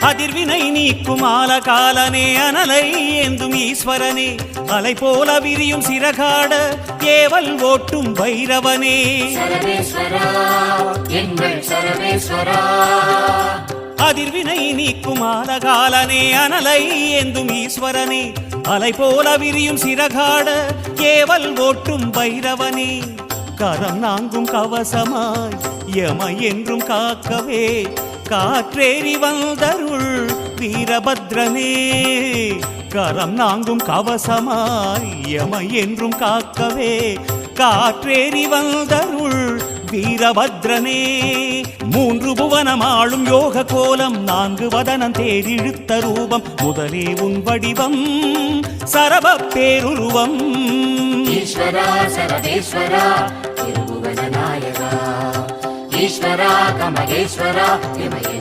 அதிர்வினை நீக்கும் ஆலகாலனே அனலை ஏந்தும் ஈஸ்வரனே அலை போல விரியும் சிறகாட ஏவல் ஓட்டும் பைரவனே சரவேஸ்வரா எங்கள் சரவேஸ்வரா அதிர்வினை நீக்கும் ஆலகாலனே அனலை ஏந்தும் ஈஸ்வரனே அலை போல விரியும் சிறகாட ஏவல் ஓட்டும் பைரவனே கரம் நாங்கும் கவசமாய் யம என்றும் காக்கவே காற்றேறி வந்தருள் வீரபத்ரனே கரம் நாங்கும் கவசமாய் யம என்றும் காக்கவே காற்றேறி வந்தருள் வீரபத்ரனே மூன்று புவனமாளும் யோக கோலம் நான்கு வதனம் தேரிழுத்த ரூபம் முதலே உன் வடிவம் சரப பேருருவம் ஈஸ்வரா சரவேஸ்வரா திருபுவன நாயகா ஈஸ்வரா கமலேஸ்வரா இமய